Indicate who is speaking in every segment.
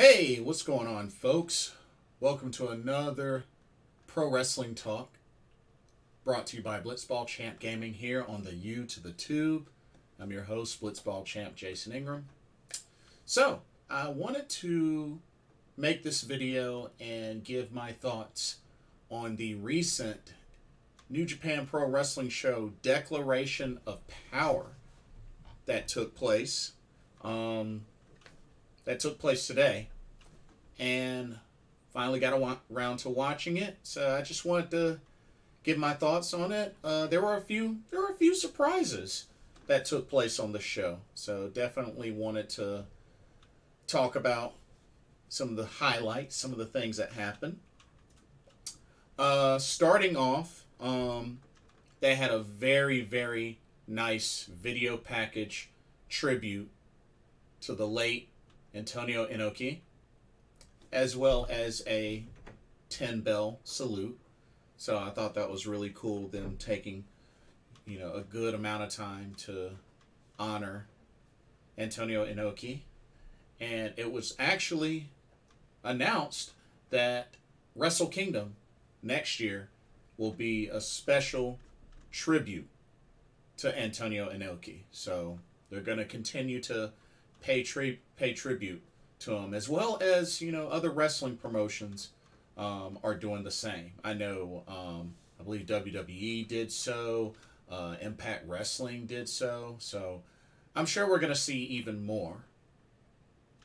Speaker 1: Hey, what's going on, folks? Welcome to another Pro Wrestling Talk brought to you by Blitzball Champ Gaming here on the U to the Tube. I'm your host, Blitzball Champ Jason Ingram. So, I wanted to make this video and give my thoughts on the recent New Japan Pro Wrestling show Declaration of Power that took place. Today, and finally got around to watching it. So I just wanted to give my thoughts on it. There were a few surprises that took place on the show, so definitely wanted to talk about some of the highlights, some of the things that happened. Starting off, they had a very nice video package tribute to the late Antonio Inoki, as well as a 10-bell salute. So I thought that was really cool, them taking, a good amount of time to honor Antonio Inoki. And it was actually announced that Wrestle Kingdom next year will be a special tribute to Antonio Inoki. So they're going to continue to pay tribute to him, as well as other wrestling promotions are doing the same. I know I believe WWE did so, Impact Wrestling did so, so I'm sure we're going to see even more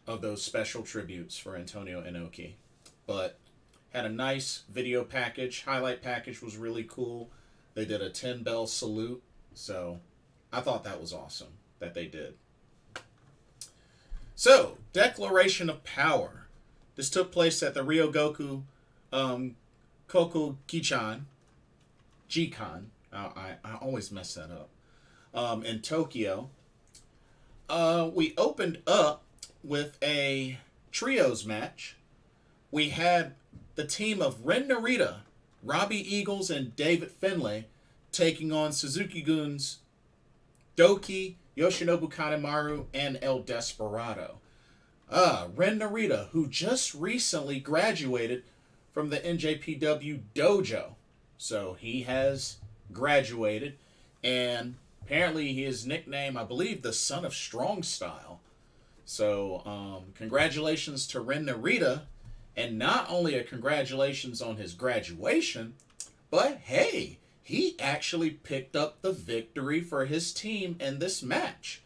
Speaker 1: of those special tributes for Antonio Inoki. But had a nice video package. Highlight package was really cool. They did a 10-bell salute, so I thought that was awesome that they did. So, Declaration of Power. This took place at the Ryogoku Kokugikan. I always mess that up. In Tokyo. We opened up with a trios match. We had the team of Ren Narita, Robbie Eagles, and David Finlay taking on Suzuki-gun's Doki, Yoshinobu Kanemaru, and El Desperado. Ren Narita, who just recently graduated from the NJPW dojo. So he has graduated, and apparently his nickname, I believe, the Son of Strong Style. So congratulations to Ren Narita, and not only a congratulations on his graduation, but hey, he actually picked up the victory for his team in this match.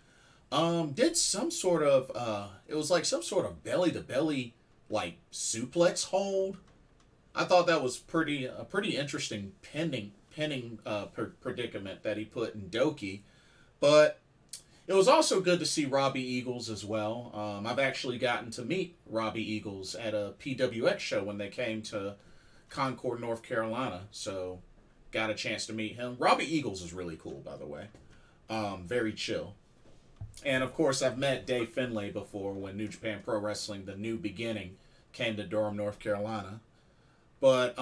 Speaker 1: Did some sort of, it was like some sort of belly-to-belly, like, suplex hold. I thought that was a pretty interesting pinning predicament that he put in Doki. But it was also good to see Robbie Eagles as well. I've actually gotten to meet Robbie Eagles at a PWX show when they came to Concord, North Carolina. So got a chance to meet him. Robbie Eagles is really cool, by the way. Very chill. And, of course, I've met Dave Finlay before when New Japan Pro Wrestling, The New Beginning, came to Durham, North Carolina. But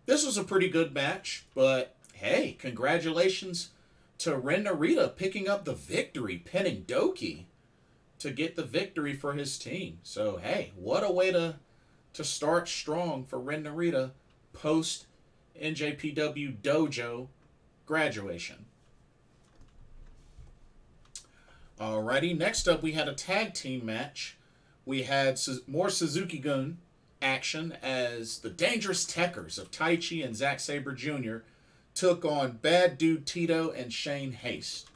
Speaker 1: this was a pretty good match. But, hey, congratulations to Ren Narita picking up the victory, pinning Doki to get the victory for his team. So, hey, what a way to start strong for Ren Narita post NJPW Dojo graduation. Alrighty, next up we had a tag team match. We had more Suzuki-gun action as the Dangerous Techers of Taichi and Zack Sabre Jr. took on Bad Dude Tito and Shane Haste.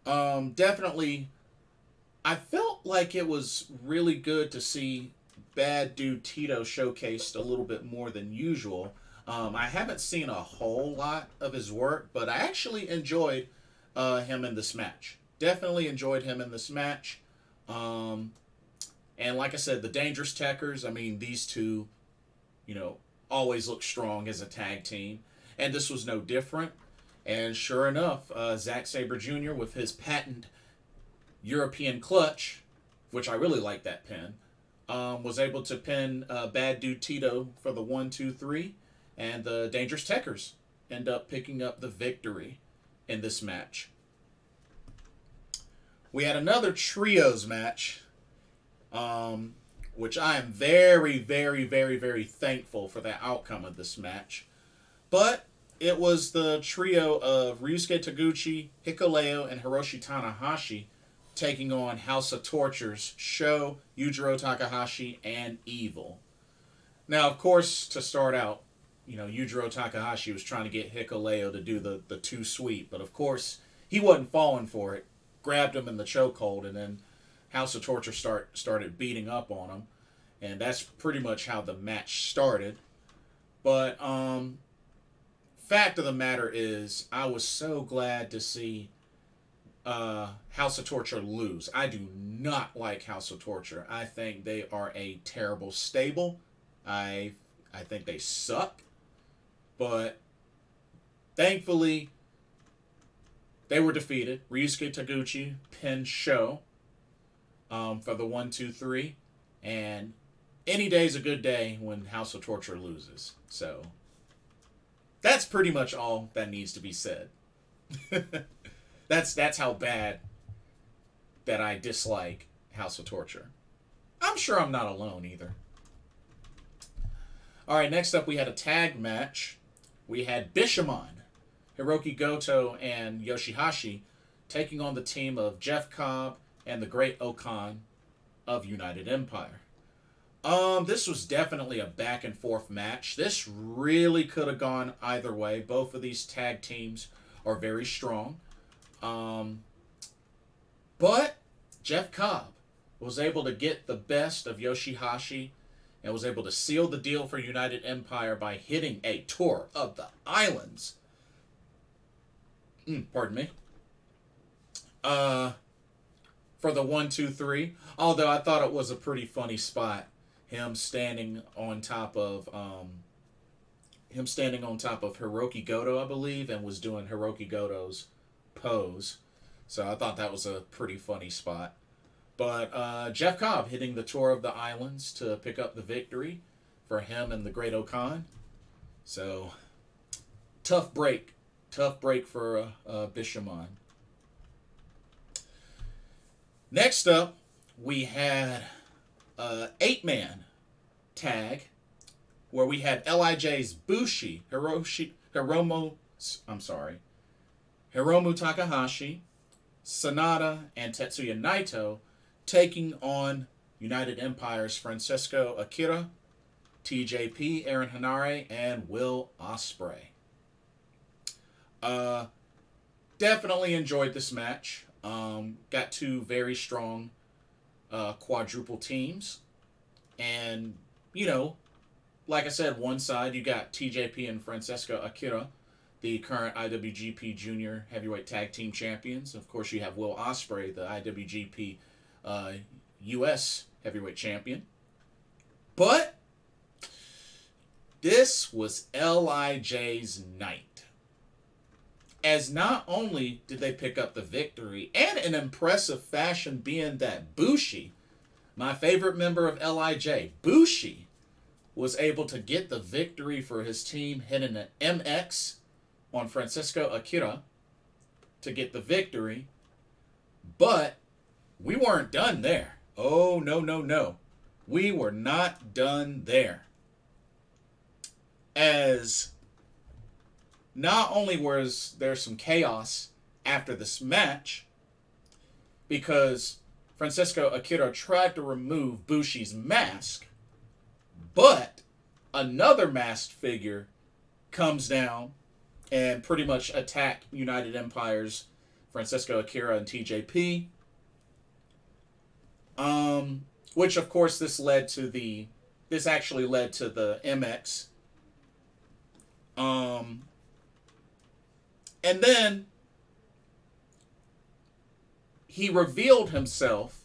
Speaker 1: Definitely, I felt like it was really good to see Bad Dude Tito showcased a little bit more than usual. I haven't seen a whole lot of his work, but I actually enjoyed him in this match. Definitely enjoyed him in this match. And like I said, the Dangerous Techers, I mean, these two, always look strong as a tag team. And this was no different. And sure enough, Zack Sabre Jr. with his patent European clutch, which I really like that pin, was able to pin Bad Dude Tito for the 1, 2, 3. And the Dangerous Techers end up picking up the victory in this match. We had another trios match which I am very, very, very, very thankful for the outcome of this match. But it was the trio of Ryusuke Taguchi, Hikuleo, and Hiroshi Tanahashi taking on House of Torture's Sho, Yujiro Takahashi, and Evil. Now, of course, to start out, Yujiro Takahashi was trying to get Hikuleo to do the two sweep, but of course, he wasn't falling for it. Grabbed him in the chokehold, and then House of Torture started beating up on him, and that's pretty much how the match started. But fact of the matter is, I was so glad to see House of Torture lose. I do not like House of Torture. I think they are a terrible stable. I think they suck. But thankfully, they were defeated. Ryusuke Taguchi pinned Sho for the 1-2-3. And any day's a good day when House of Torture loses. So that's pretty much all that needs to be said. That's how bad that I dislike House of Torture. I'm sure I'm not alone either. All right, next up we had a tag match. We had Bishamon, Hiroki Goto, and Yoshihashi taking on the team of Jeff Cobb and the Great Okan of United Empire. This was definitely a back and forth match. This really could have gone either way. Both of these tag teams are very strong. But Jeff Cobb was able to get the best of Yoshihashi and was able to seal the deal for United Empire by hitting a tour of the islands. Pardon me. For the 1-2-3. Although I thought it was a pretty funny spot. Him standing on top of Hiroki Goto, I believe, and was doing Hiroki Goto's pose. So I thought that was a pretty funny spot. But Jeff Cobb hitting the tour of the islands to pick up the victory for him and the Great Okan. So tough break. Tough break for Bishamon. Next up, we had 8-man tag, where we had LIJ's Bushi, Hiromu Takahashi, Sanada, and Tetsuya Naito taking on United Empire's Francesco Akira, TJP, Aaron Hanare, and Will Ospreay. Definitely enjoyed this match. Got two very strong quadruple teams. And, like I said, one side you got TJP and Francesco Akira, the current IWGP Junior Heavyweight Tag Team Champions. Of course, you have Will Ospreay, the IWGP U.S. Heavyweight Champion. But this was LIJ's night. As not only did they pick up the victory, and in impressive fashion, being that Bushi, my favorite member of LIJ, Bushi, was able to get the victory for his team, hitting an MX on Francesco Akira to get the victory. But we weren't done there. Oh, no, no, no. We were not done there. As not only was there some chaos after this match, because Francesco Akira tried to remove Bushi's mask, but another masked figure comes down and pretty much attack United Empire's Francesco Akira and TJP. Which of course this actually led to the MX. And then he revealed himself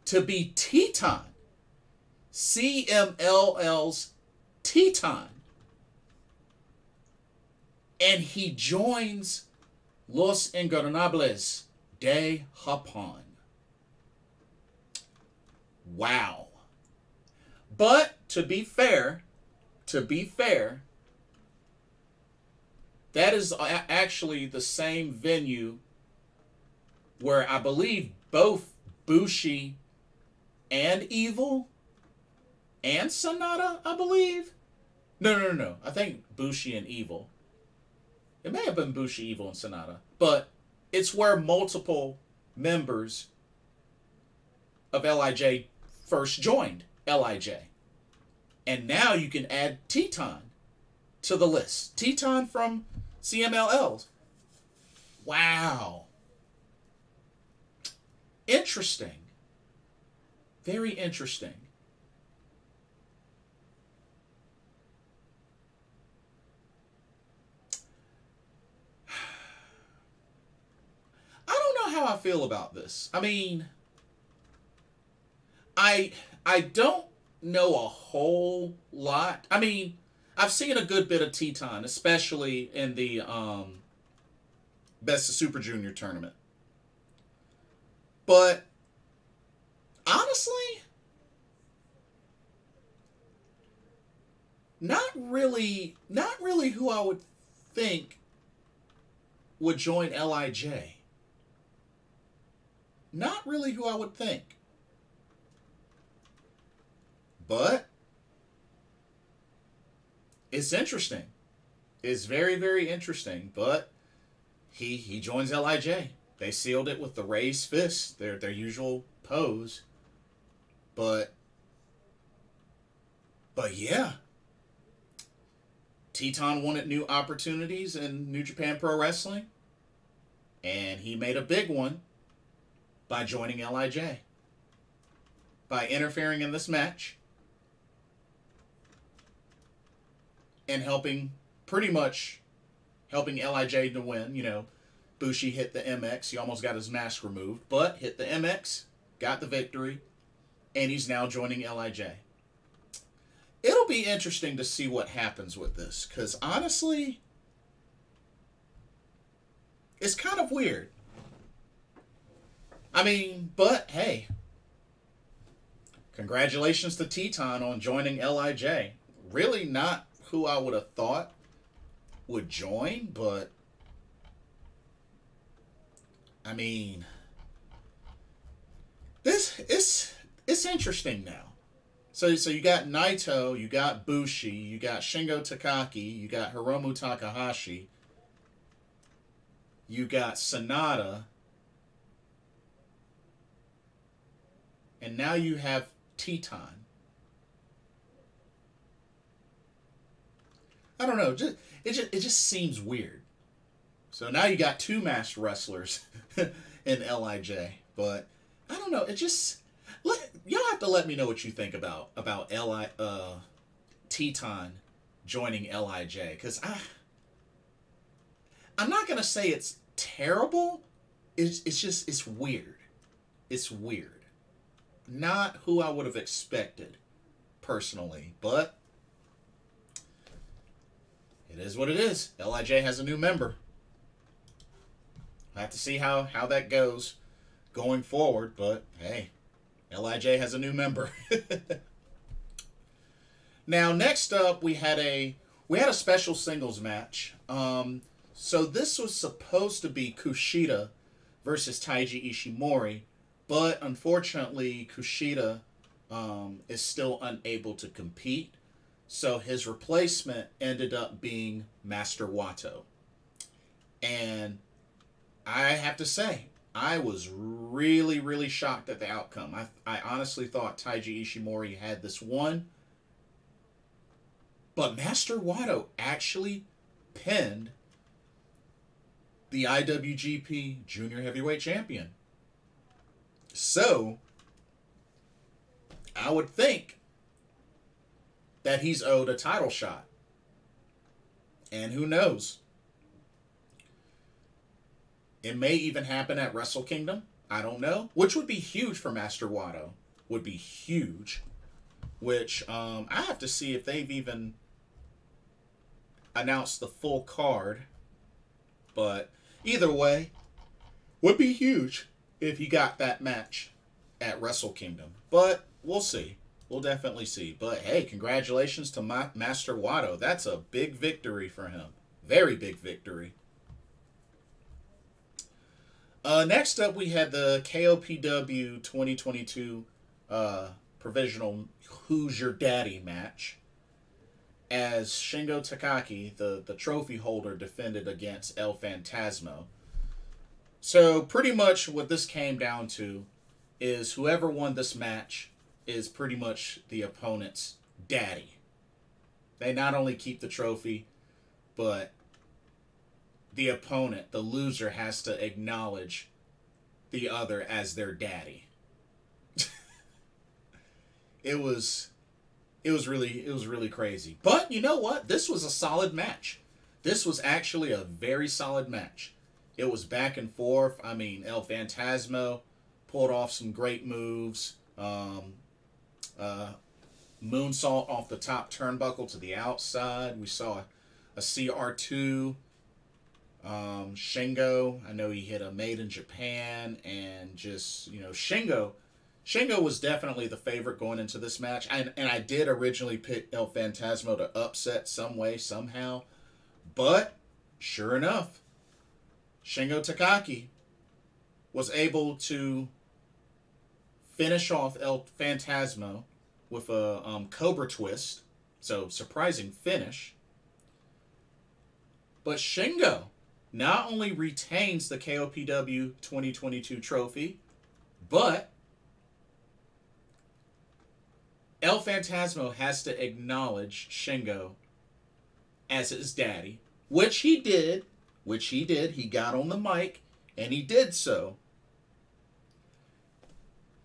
Speaker 1: to be Teton, CMLL's Teton. And he joins Los Ingobernables de Japón. Wow. But to be fair, that is actually the same venue where I believe both Bushi and Evil and Sonata, I believe. No. I think Bushi and Evil. It may have been Bushi, Evil, and Sonata. But it's where multiple members of LIJ first joined LIJ. And now you can add Teton to the list. Teton from CMLLs. Wow. Interesting. Very interesting. I don't know how I feel about this. I mean, I don't know a whole lot. I mean, I've seen a good bit of Teton, especially in the Best of Super Junior tournament. But honestly, not really who I would think would join LIJ. Not really who I would think. But it's interesting. It's very, very interesting. But he joins LIJ. They sealed it with the raised fist, their usual pose. But yeah. Teton wanted new opportunities in New Japan Pro Wrestling. And he made a big one by joining LIJ. By interfering in this match. And pretty much helping LIJ to win. You know, Bushi hit the MX. He almost got his mask removed. But hit the MX. Got the victory. And he's now joining LIJ. It'll be interesting to see what happens with this. Because honestly, it's kind of weird. I mean, but hey. Congratulations to Teton on joining LIJ. Really not who I would have thought would join, but I mean, it's interesting now. So you got Naito, you got Bushi, you got Shingo Takagi, you got Hiromu Takahashi, you got Sonata, and now you have Teton. I don't know. It just seems weird. So now you got two masked wrestlers in LIJ, but I don't know. It just y'all have to let me know what you think about Teton joining LIJ, because I'm not gonna say it's terrible. It's weird. It's weird. Not who I would have expected personally, but it is what it is. LIJ has a new member. I have to see how that goes going forward, but hey, LIJ has a new member. Now, next up, we had a special singles match. So this was supposed to be Kushida versus Taiji Ishimori, but unfortunately, Kushida is still unable to compete. So his replacement ended up being Master Wato. And I have to say, I was really, really shocked at the outcome. I honestly thought Taiji Ishimori had this won. But Master Wato actually pinned the IWGP Junior Heavyweight Champion. So, I would think that he's owed a title shot. And who knows? It may even happen at Wrestle Kingdom. I don't know. Which would be huge for Master Wato. Would be huge. Which, I have to see if they've even announced the full card. But, either way, would be huge if he got that match at Wrestle Kingdom. But, we'll see. We'll definitely see. But, hey, congratulations to Master Wato. That's a big victory for him. Very big victory. Next up, we had the KOPW 2022 provisional Who's Your Daddy match, as Shingo Takagi, the trophy holder, defended against El Phantasmo. So pretty much what this came down to is whoever won this match is pretty much the opponent's daddy. They not only keep the trophy, but the opponent, the loser, has to acknowledge the other as their daddy. It was really crazy. But you know what? This was a solid match. This was actually a very solid match. It was back and forth. I mean, El Phantasmo pulled off some great moves. Moonsault off the top turnbuckle to the outside. We saw a CR2. Shingo, I know he hit a Made in Japan, and just, you know, Shingo was definitely the favorite going into this match. And I did originally pick El Phantasmo to upset some way, somehow. But, sure enough, Shingo Takagi was able to finish off El Phantasmo with a Cobra Twist. So, surprising finish. But Shingo not only retains the KOPW 2022 trophy, but El Phantasmo has to acknowledge Shingo as his daddy, which he did. He got on the mic, and he did so.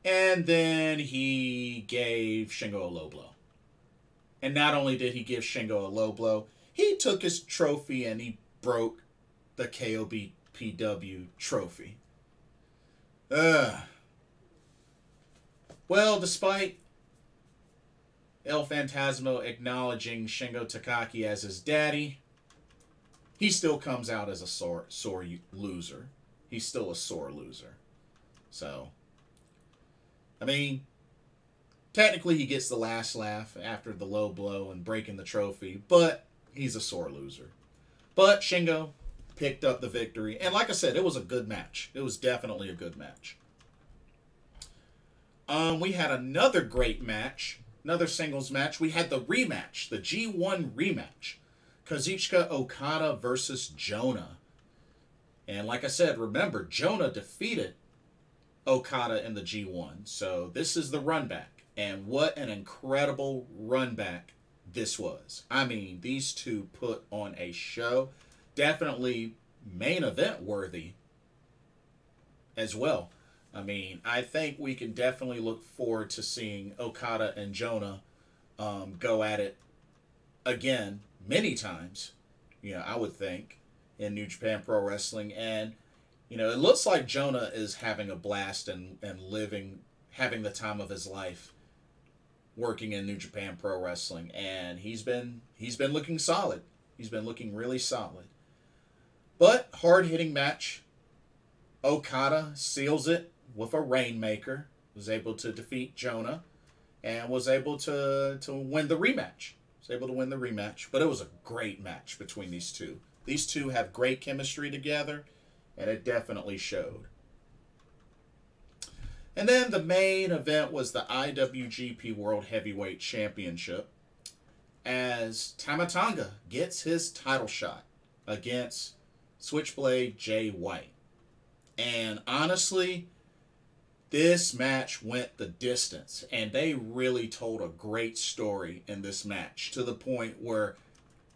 Speaker 1: And then he gave Shingo a low blow. And not only did he give Shingo a low blow, he took his trophy and he broke the KOPW trophy. Well, despite El Phantasmo acknowledging Shingo Takagi as his daddy, he still comes out as a sore loser. He's still a sore loser. So, I mean, technically he gets the last laugh after the low blow and breaking the trophy, but he's a sore loser. But Shingo picked up the victory. And like I said, it was a good match. It was definitely a good match. We had another great match. Another singles match. We had the rematch. The G1 rematch. Kazuchika Okada versus Jonah. And like I said, remember, Jonah defeated Okada in the G1. So this is the run back. And what an incredible run back this was. I mean, these two put on a show. Definitely main event worthy as well. I mean, I think we can definitely look forward to seeing Okada and Jonah go at it again many times. You know, I would think, in New Japan Pro Wrestling. And, you know, it looks like Jonah is having a blast and having the time of his life working in New Japan Pro Wrestling. And he's been looking solid. He's been looking really solid. But, hard-hitting match. Okada seals it with a Rainmaker. Was able to defeat Jonah. And was able to win the rematch. Was able to win the rematch. But it was a great match between these two. These two have great chemistry together. And it definitely showed. And then the main event was the IWGP World Heavyweight Championship. As Tamatanga gets his title shot against Switchblade Jay White. And honestly, this match went the distance. And they really told a great story in this match. To the point where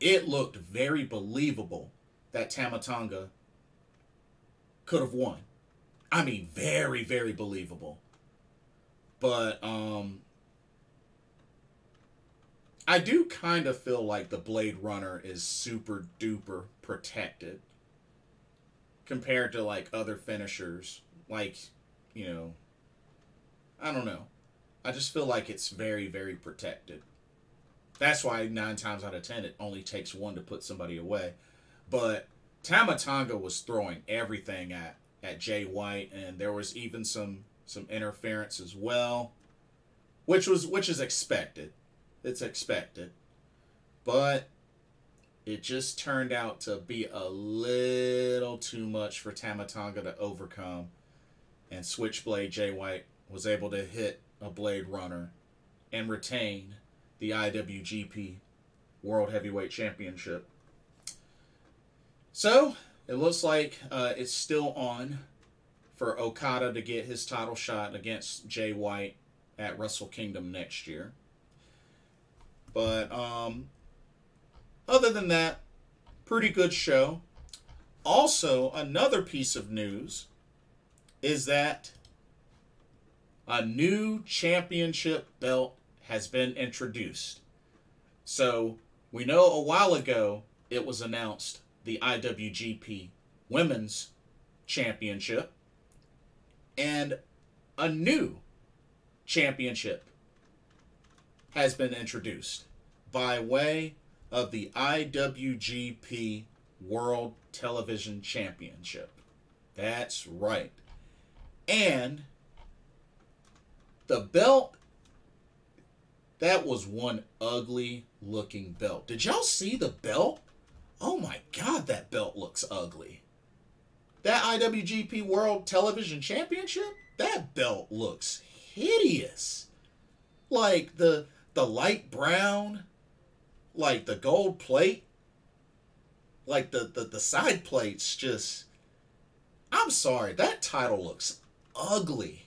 Speaker 1: it looked very believable that Tamatanga could have won. I mean, very, very believable. But, I do kind of feel like the Blade Runner is super duper protected compared to like other finishers. Like, you know, I don't know. I just feel like it's very, very protected. That's why 9 times out of 10 it only takes one to put somebody away. But Tamatanga was throwing everything at Jay White, and there was even some interference as well, which is expected. It's expected. But it just turned out to be a little too much for Tamatanga to overcome. And Switchblade Jay White was able to hit a Blade Runner and retain the IWGP World Heavyweight Championship. So, it looks like it's still on for Okada to get his title shot against Jay White at Wrestle Kingdom next year. But other than that, pretty good show. Also, another piece of news is that a new championship belt has been introduced. So, we know a while ago it was announced the IWGP Women's Championship, and a new championship has been introduced by way of the IWGP World Television Championship. That's right. And the belt, that was one ugly looking belt. Did y'all see the belt? Oh my God, that belt looks ugly. That IWGP World Television Championship, that belt looks hideous. Like the light brown, like the gold plate, like the side plates just, I'm sorry, that title looks ugly.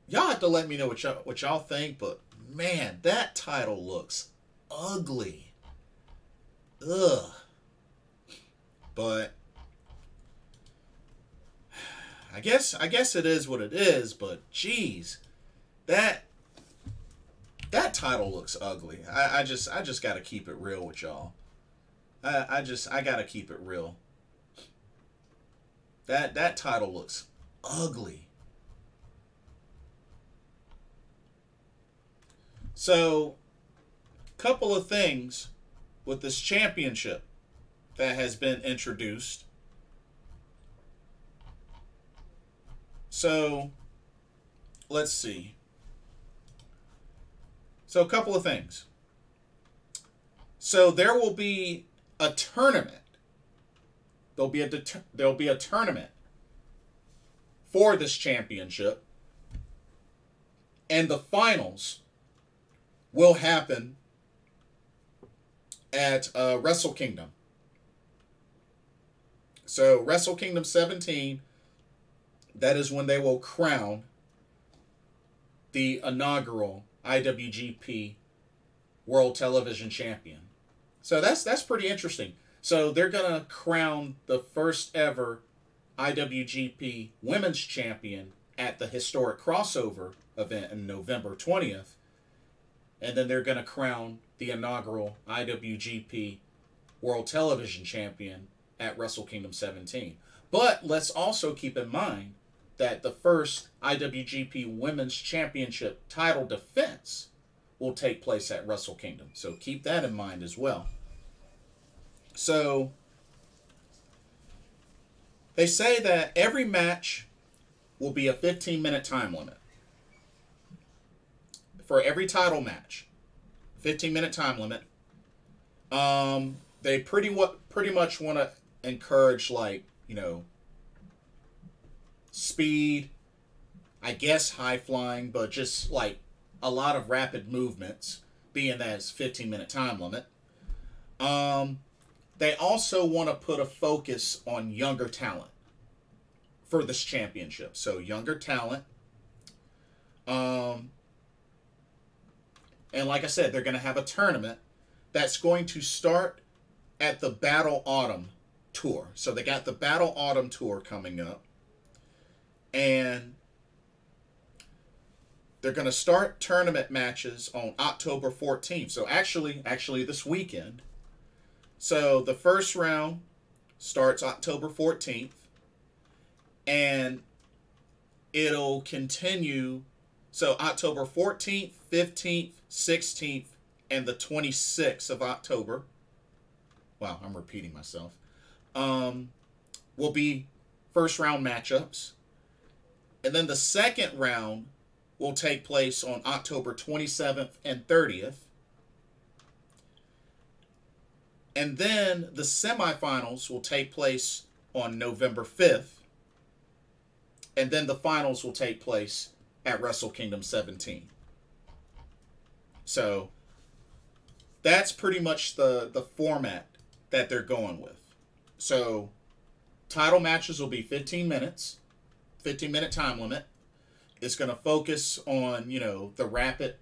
Speaker 1: Y'all have to let me know what y'all think, but man, that title looks ugly. Ugh. But I guess it is what it is, but geez, that title looks ugly. I just gotta keep it real with y'all. I gotta keep it real. That title looks ugly. So, couple of things with this championship that has been introduced. So, let's see. So, a couple of things. So, there will be a tournament. There'll be a tournament for this championship, and the finals will happen at Wrestle Kingdom. So, Wrestle Kingdom 17, that is when they will crown the inaugural IWGP World Television Champion. So that's pretty interesting. So they're going to crown the first ever IWGP Women's Champion at the historic crossover event on November 20th. And then they're going to crown the inaugural IWGP World Television Champion at Wrestle Kingdom 17. But let's also keep in mind that the first IWGP Women's Championship title defense will take place at Wrestle Kingdom. So keep that in mind as well. So they say that every match will be a 15-minute time limit. For every title match, 15-minute time limit. They pretty much want to encourage, like, you know, speed, I guess high flying, but just like a lot of rapid movements, being that it's 15-minute time limit. They also want to put a focus on younger talent for this championship. So younger talent. And like I said, they're going to have a tournament that's going to start at the Battle Autumn Tour. So they got the Battle Autumn Tour coming up. And they're going to start tournament matches on October 14th. So actually this weekend. So the first round starts October 14th. And it'll continue. So October 14th, 15th, 16th, and the 26th of October. Wow, I'm repeating myself. Will be first round matchups. And then the second round will take place on October 27th and 30th. And then the semifinals will take place on November 5th. And then the finals will take place at Wrestle Kingdom 17. So that's pretty much the format that they're going with. So title matches will be 15 minutes, 15-minute time limit. It's going to focus on, you know, the rapid,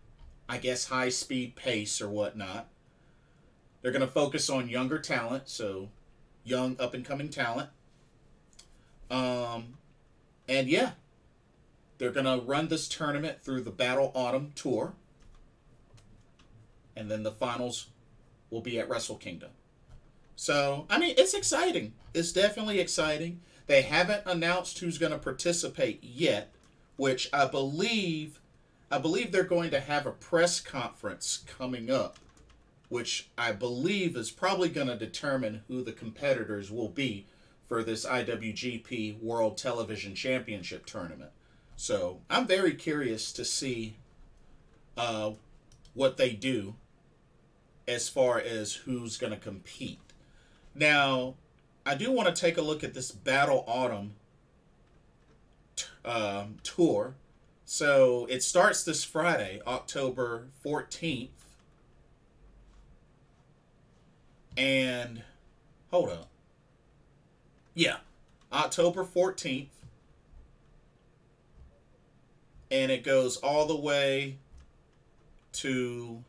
Speaker 1: I guess, high-speed pace or whatnot. They're going to focus on younger talent, so young up-and-coming talent. And yeah, they're going to run this tournament through the Battle Autumn Tour. And then the finals will be at Wrestle Kingdom. So, I mean, it's exciting. It's definitely exciting. They haven't announced who's going to participate yet, which I believe they're going to have a press conference coming up, which I believe is probably going to determine who the competitors will be for this IWGP World Television Championship tournament. So I'm very curious to see what they do as far as who's going to compete. Now, I do want to take a look at this Battle Autumn tour. So it starts this Friday, October 14th. And, hold up. Yeah, October 14th. And it goes all the way to...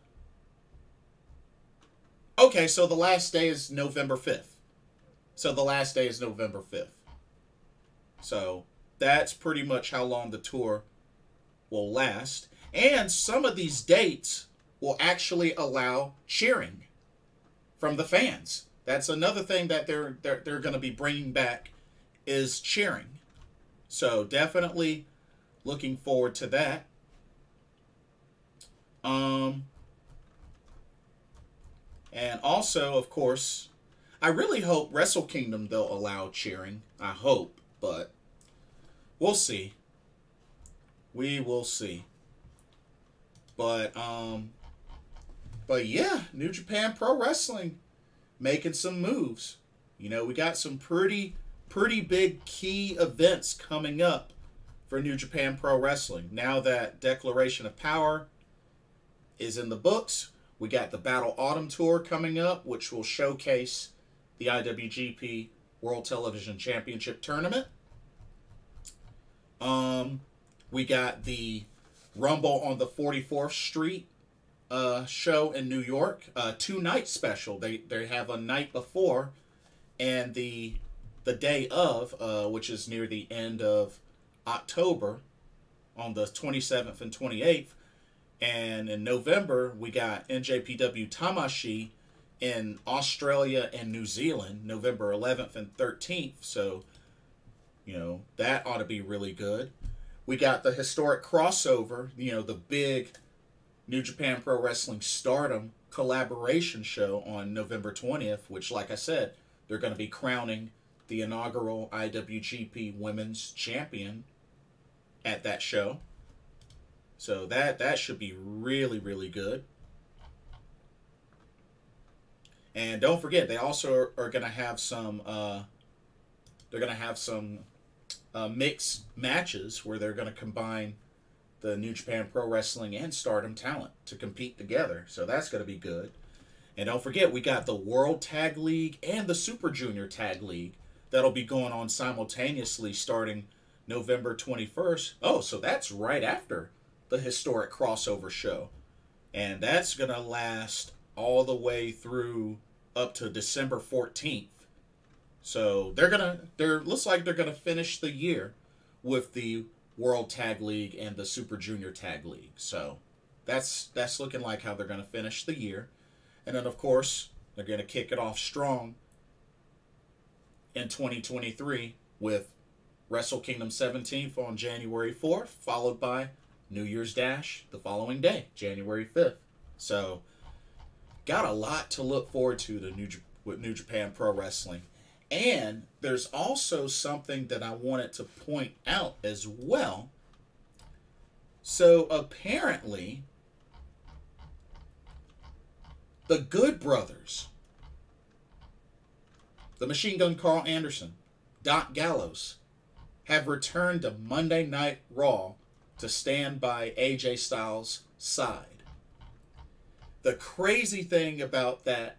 Speaker 1: Okay, so the last day is November 5th. So the last day is November 5th. So that's pretty much how long the tour will last. And some of these dates will actually allow cheering from the fans. That's another thing that they're going to be bringing back is cheering. So definitely looking forward to that. And also, of course, I really hope Wrestle Kingdom they'll allow cheering. I hope, but we'll see. We will see. But yeah, New Japan Pro Wrestling making some moves. You know, we got some pretty big key events coming up for New Japan Pro Wrestling. Now that Declaration of Power is in the books, we got the Battle Autumn Tour coming up, which will showcase the IWGP World Television Championship Tournament. We got the Rumble on the 44th Street show in New York, 2-night special. They have a night before and the day of, which is near the end of October, on the 27th and 28th. And in November, we got NJPW Tamashii in Australia and New Zealand, November 11th and 13th. So, you know, that ought to be really good. We got the historic crossover, you know, the big New Japan Pro Wrestling Stardom collaboration show on November 20th, which, like I said, they're going to be crowning the inaugural IWGP Women's Champion at that show. So that should be really, really good. And don't forget, they also are going to have some mixed matches where they're going to combine the New Japan Pro Wrestling and Stardom talent to compete together. So that's going to be good. And don't forget, we got the World Tag League and the Super Junior Tag League that'll be going on simultaneously starting November 21st. Oh, so that's right after the historic crossover show. And that's going to last all the way through up to December 14th. So looks like they're going to finish the year with the World Tag League and the Super Junior Tag League. So that's looking like how they're going to finish the year. And then, of course, they're going to kick it off strong in 2023 with Wrestle Kingdom 17th on January 4th, followed by New Year's Dash the following day, January 5th. So, got a lot to look forward to with New Japan Pro Wrestling. And there's also something that I wanted to point out as well. So, apparently, the Good Brothers, the Machine Gun Carl Anderson, Doc Gallows, have returned to Monday Night Raw to stand by AJ Styles' side. The crazy thing about that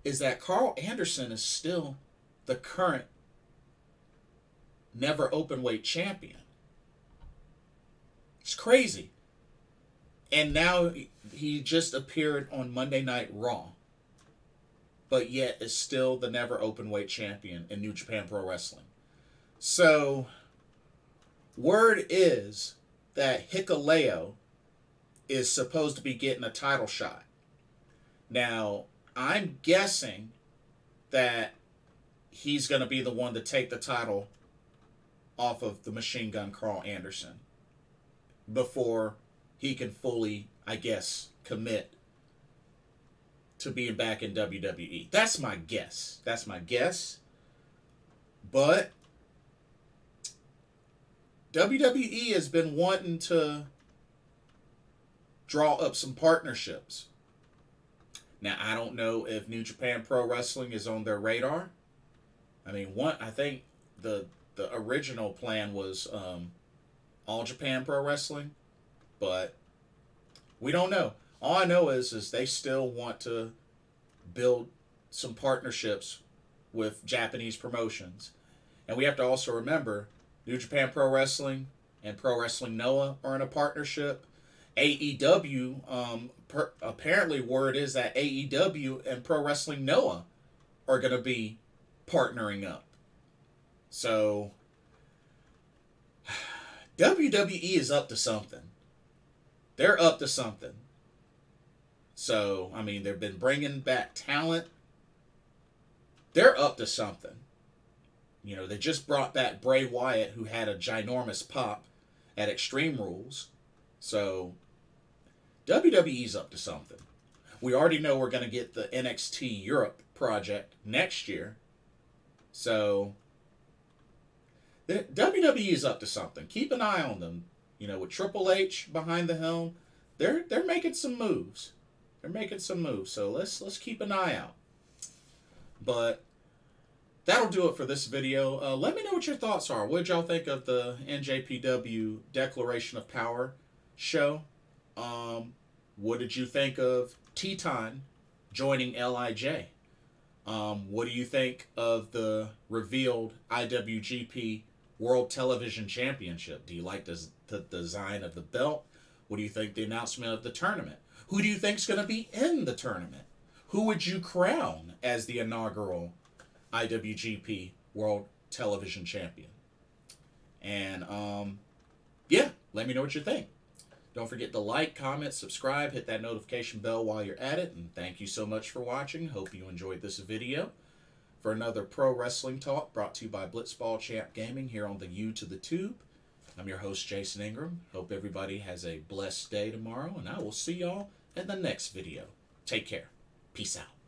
Speaker 1: is that Carl Anderson is still the current never openweight champion. It's crazy. And now he just appeared on Monday Night Raw, but yet is still the never openweight champion in New Japan Pro Wrestling. So, word is that Hikuleo is supposed to be getting a title shot. Now, I'm guessing that he's going to be the one to take the title off of the Machine Gun Carl Anderson before he can fully, I guess, commit to being back in WWE. That's my guess. That's my guess. But WWE has been wanting to draw up some partnerships. Now, I don't know if New Japan Pro Wrestling is on their radar. I mean, I think the original plan was All Japan Pro Wrestling, but we don't know. All I know is they still want to build some partnerships with Japanese promotions. And we have to also remember, New Japan Pro Wrestling and Pro Wrestling Noah are in a partnership. AEW, apparently word is that AEW and Pro Wrestling Noah are going to be partnering up. So, WWE is up to something. They're up to something. So, I mean, they've been bringing back talent. They're up to something. You know, they just brought back Bray Wyatt, who had a ginormous pop at Extreme Rules. So, WWE's up to something. We already know we're going to get the NXT Europe project next year. So, the WWE is up to something. Keep an eye on them. You know, with Triple H behind the helm, they're making some moves. They're making some moves. So let's keep an eye out. But that'll do it for this video. Let me know what your thoughts are. What did y'all think of the NJPW Declaration of Power show? What did you think of Teton joining LIJ? What do you think of the revealed IWGP World Television Championship? Do you like the design of the belt? What do you think the announcement of the tournament? Who do you think is going to be in the tournament? Who would you crown as the inaugural IWGP World Television Champion? And, yeah, let me know what you think. Don't forget to like, comment, subscribe, hit that notification bell while you're at it. And thank you so much for watching. Hope you enjoyed this video. For another pro wrestling talk brought to you by Blitzball Champ Gaming here on the U to the Tube. I'm your host, Jason Ingram. Hope everybody has a blessed day tomorrow, and I will see y'all in the next video. Take care. Peace out.